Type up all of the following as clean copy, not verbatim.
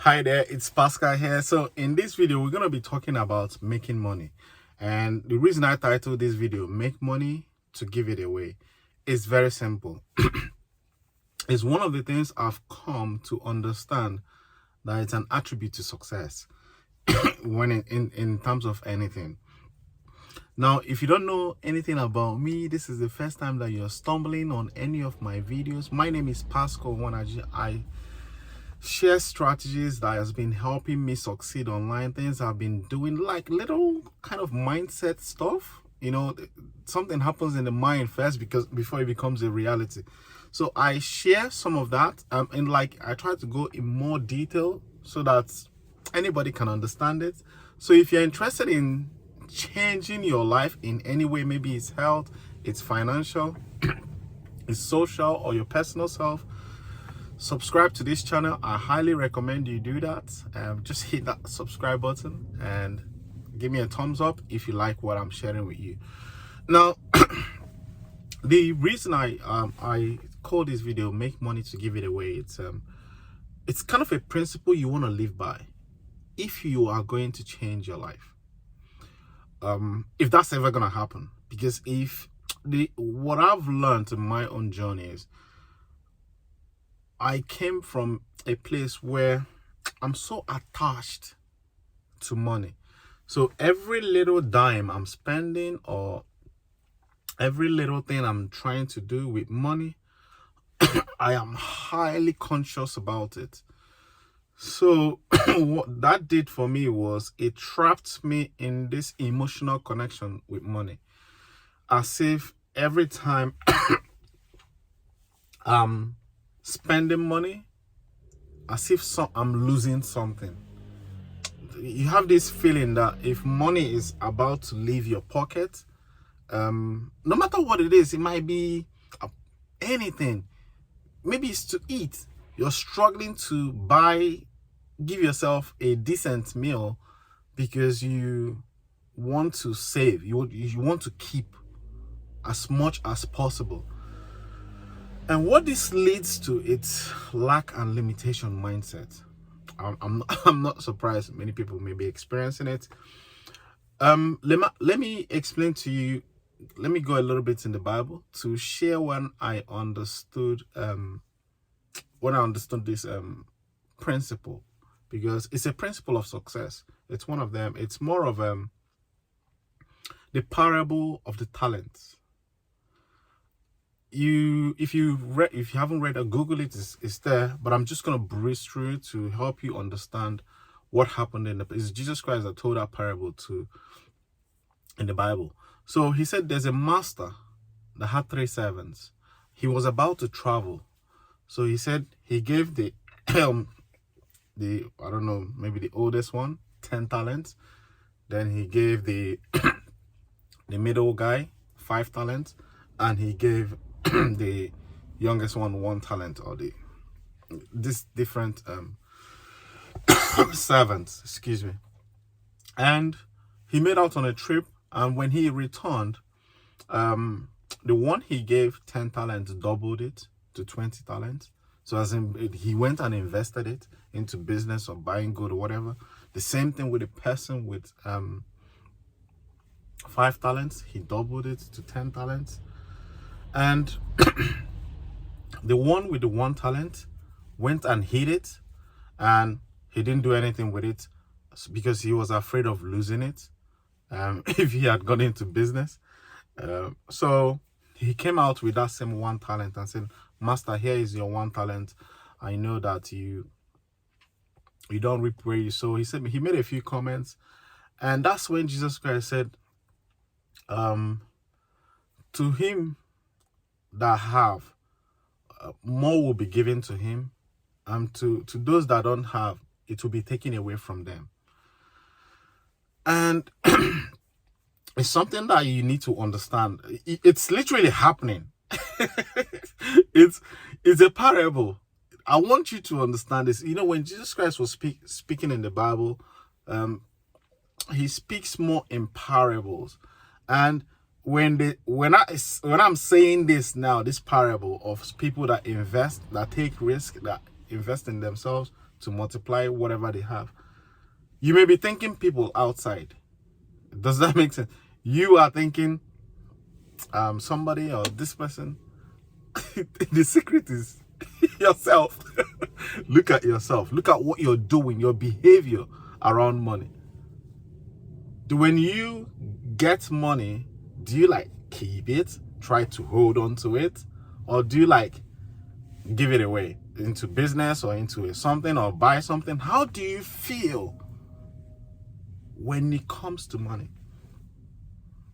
Hi there, it's Pascal here. So in this video, we're going to be talking about making money. And the reason I titled this video, Make Money to Give It Away, is very simple. It's one of the things I've come to understand that it's an attribute to success when in terms of anything. Now, if you don't know anything about me, this is the first time that you're stumbling on any of my videos. My name is Pascal Nwanaji. I share strategies that has been helping me succeed online, things I've been doing, like little kind of mindset stuff. You know, something happens in the mind first before it becomes a reality. So I share some of that, and like I try to go in more detail so that anybody can understand it. So if you're interested in changing your life in any way, maybe it's health, it's financial, it's social, or your personal self, subscribe to this channel. I highly recommend you do that. Just hit that subscribe button and give me a thumbs up if you like what I'm sharing with you. Now, the reason I call this video "Make Money to Give It Away," it's kind of a principle you want to live by if you are going to change your life. If that's ever gonna happen, because what I've learned in my own journey is I came from a place where I'm so attached to money. So every little dime I'm spending or every little thing I'm trying to do with money, I am highly conscious about it. So what that did for me was it trapped me in this emotional connection with money. As if every time I'm spending money, as if I'm losing something. You have this feeling that if money is about to leave your pocket, no matter what it is, it might be anything. Maybe it's to eat. You're struggling to give yourself a decent meal because you want to save. You want to keep as much as possible. And what this leads to, it's lack and limitation mindset. I'm not surprised many people may be experiencing it. Let me explain to you. Let me go a little bit in the Bible to share when I understood this principle, because it's a principle of success. It's one of them. It's more of the parable of the talents. If you haven't read it, Google it. It's there, but I'm just gonna breeze through it to help you understand what happened it's Jesus Christ that told that parable in the Bible. So he said there's a master that had 3 servants. He was about to travel, so he said he gave the I don't know, maybe the oldest one 10 talents. Then he gave the the middle guy 5 talents, and he gave the youngest one 1 talent, or this different servants, excuse me. And he made out on a trip, and when he returned, the one he gave 10 talents doubled it to 20 talents. So as in, he went and invested it into business or buying good or whatever. The same thing with the person with 5 talents. He doubled it to 10 talents. And the one with the 1 talent went and hid it, and he didn't do anything with it because he was afraid of losing it if he had gone into business. So he came out with that same 1 talent and said, "Master, here is your 1 talent. I know that you don't reap where you sow." He made a few comments, and that's when Jesus Christ said, to him that have, more will be given to him, and to those that don't have, it will be taken away from them. And it's something that you need to understand. It's literally happening. it's a parable. I want you to understand this. You know, when Jesus Christ was speaking in the Bible, he speaks more in parables. And when I'm saying this now, this parable of people that invest, that take risk, that invest in themselves to multiply whatever they have. You may be thinking people outside. Does that make sense? You are thinking somebody or this person. The secret is yourself. Look at yourself. Look at what you're doing, your behavior around money. When you get money, do you like keep it, try to hold on to it, or do you like give it away into business or into something or buy something? How do you feel when it comes to money?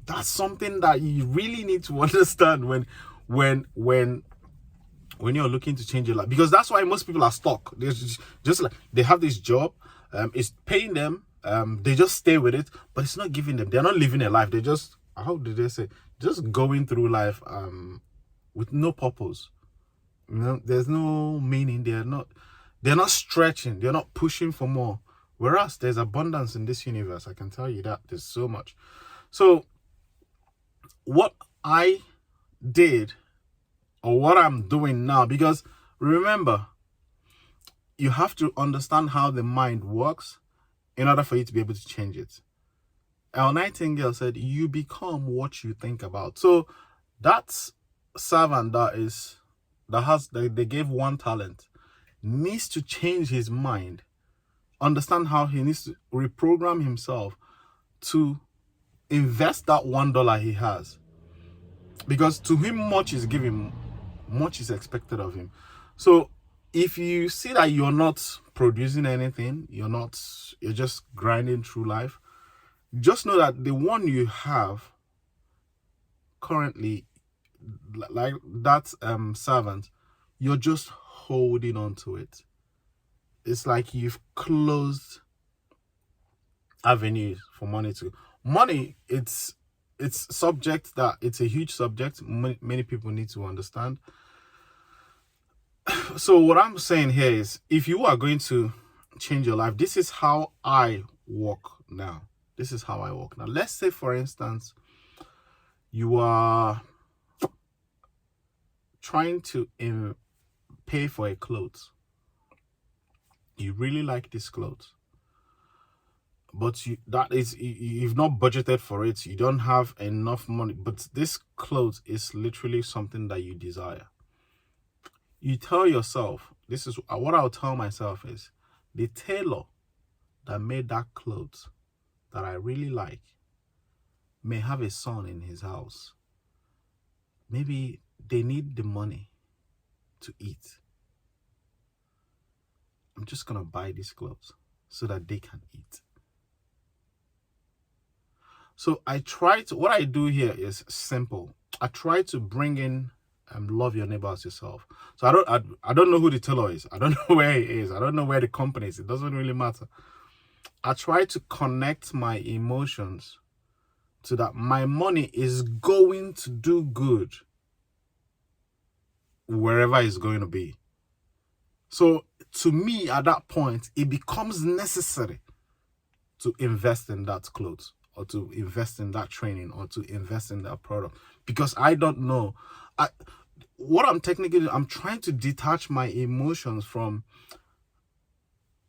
That's something that you really need to understand when you're looking to change your life, because that's why most people are stuck. They're just like, they have this job, it's paying them, they just stay with it, but it's not giving them. They're not living a life. They're just, how did they say, just going through life with no purpose. You know, there's no meaning. They're not stretching. They're not pushing for more. Whereas there's abundance in this universe. I can tell you that there's so much. So what I did, or what I'm doing now, because remember, you have to understand how the mind works in order for you to be able to change it. El Nightingale said, you become what you think about. So that servant that they gave 1 talent needs to change his mind, understand how he needs to reprogram himself to invest that $1 he has, because to him much is given, much is expected of him. So if you see that you're not producing anything, you're just grinding through life, just know that the one you have currently, like that servant, you're just holding on to it. It's like you've closed avenues for money. It's subject that it's a huge subject. Many people need to understand. So what I'm saying here is, if you are going to change your life, this is how I work now. Let's say, for instance, you are trying to pay for a clothes. You really like this clothes, but you've not budgeted for it. You don't have enough money, but this clothes is literally something that you desire. You tell yourself, this is what I'll tell myself is, the tailor that made that clothes that I really like may have a son in his house. Maybe they need the money to eat. I'm just gonna buy these clothes so that they can eat. So what I do here is simple. I try to bring in love your neighbor as yourself. So I don't know who the tailor is. I don't know where he is. I don't know where the company is. It doesn't really matter. I try to connect my emotions to that my money is going to do good wherever it's going to be. So to me, at that point, it becomes necessary to invest in that clothes, or to invest in that training, or to invest in that product, because I don't know. I'm trying to detach my emotions from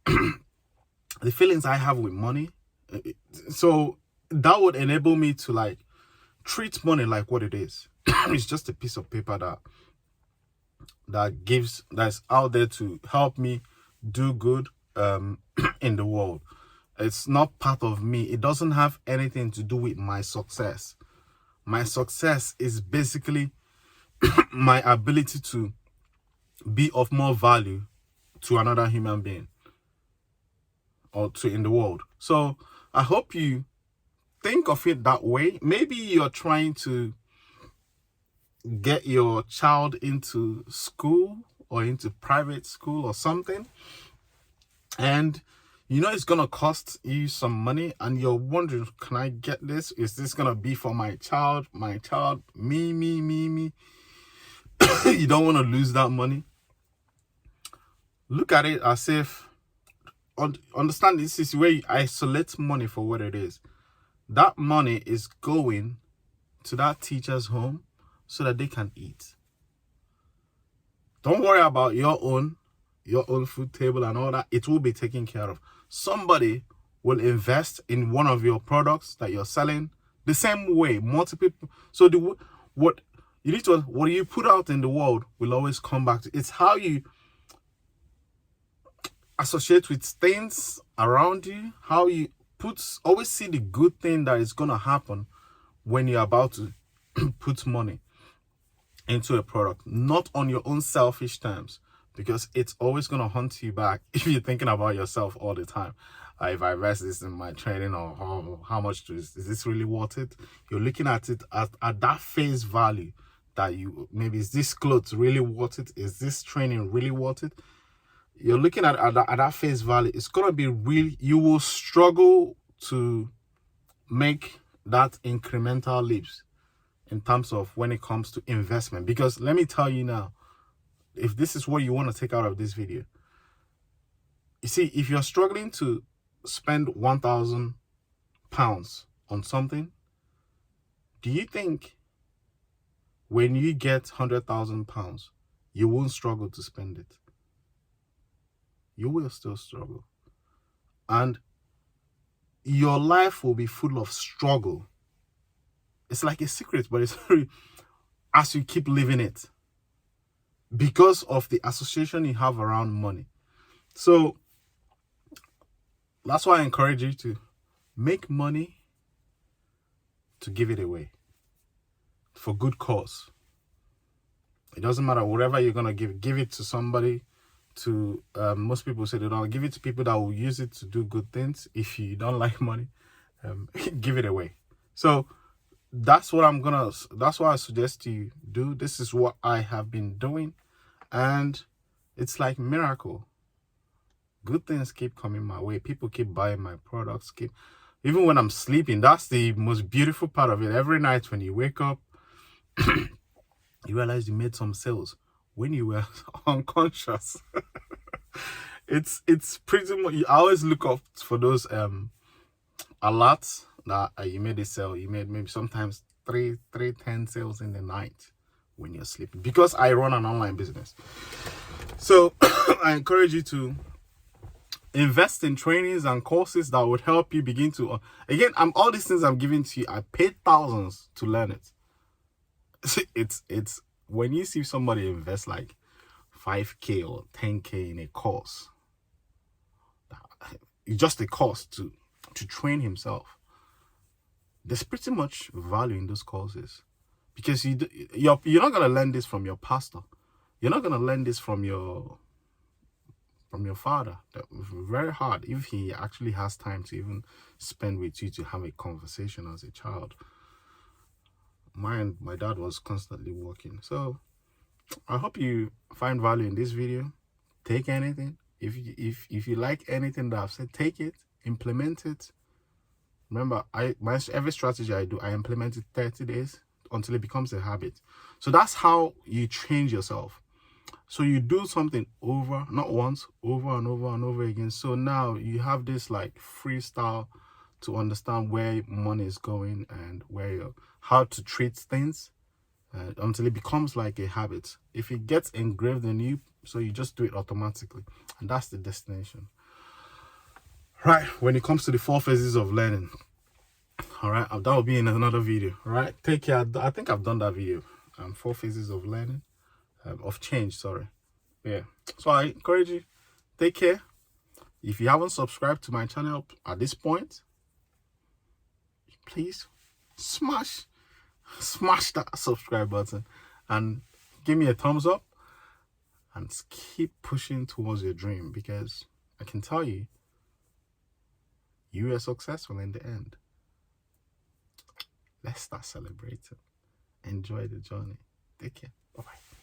the feelings I have with money. So that would enable me to treat money like what it is. It's just a piece of paper that's out there to help me do good in the world. It's not part of me. It doesn't have anything to do with my success. My success is basically my ability to be of more value to another human being or in the world. So I hope you think of it that way. Maybe you're trying to get your child into school or into private school or something, and it's gonna cost you some money, and you're wondering, can I get this? Is this gonna be for my child, me? You don't want to lose that money. Look at it as if, understand, this is where you isolate money for what it is. That money is going to that teacher's home so that they can eat. Don't worry about your own. your own food table and all that, it will be taken care of. Somebody will invest in one of your products that you're selling the same way. Multiple. So what you put out in the world will always come back to. It's how you associate with things around you, how you always see the good thing that is gonna happen when you're about to put money into a product, not on your own selfish terms, because it's always gonna hunt you back if you're thinking about yourself all the time. If I invest this in my training, or how much is this really worth it? You're looking at it at that face value that maybe, is this clothes really worth it? Is this training really worth it? You're looking at that face value. It's gonna be real. You will struggle to make that incremental leaps in terms of when it comes to investment. Because let me tell you now, if this is what you want to take out of this video, you see, if you're struggling to spend £1,000 on something, do you think when you get £100,000 you won't struggle to spend it? You will still struggle, and your life will be full of struggle. It's like a secret, but it's as you keep living it, because of the association you have around money. So that's why I encourage you to make money to give it away for good cause. It doesn't matter, whatever you're gonna give it to somebody. To most people say they don't give it to people that will use it to do good things. If you don't like money, give it away. So that's what I suggest you do. This is what I have been doing, and it's like miracle. Good things keep coming my way. People keep buying my products. Even when I'm sleeping, that's the most beautiful part of it. Every night when you wake up, you realize you made some sales when you were unconscious. It's pretty much, I always look up for those alerts that you made a sale. You made maybe sometimes 10 sales in the night when you're sleeping, because I run an online business. So I encourage you to invest in trainings and courses that would help you begin to again, all these things I'm giving to you, I paid thousands to learn it. It's when you see somebody invest like 5K or 10K in a course, it's just a cost to train himself. There's pretty much value in those courses, because you're not gonna learn this from your pastor. You're not gonna learn this from your father. Very hard if he actually has time to even spend with you to have a conversation as a child. My dad was constantly working. So I hope you find value in this video. Take anything. If you like anything that I've said, take it, implement it. Remember, every strategy I do, I implement it 30 days until it becomes a habit. So that's how you change yourself. So you do something over, not once, over and over and over again. So now you have this like freestyle to understand where money is going and how to treat things, until it becomes like a habit. If it gets engraved in you, so you just do it automatically, and that's the destination. Right, when it comes to the 4 phases of learning, all right, that will be in another video. All right, take care. I think I've done that video, 4 phases of learning, of change, sorry. Yeah, so I encourage you, take care. If you haven't subscribed to my channel at this point, please smash that subscribe button and give me a thumbs up, and keep pushing towards your dream, because I can tell you, you are successful in the end. Let's start celebrating. Enjoy the journey. Take care. Bye-bye.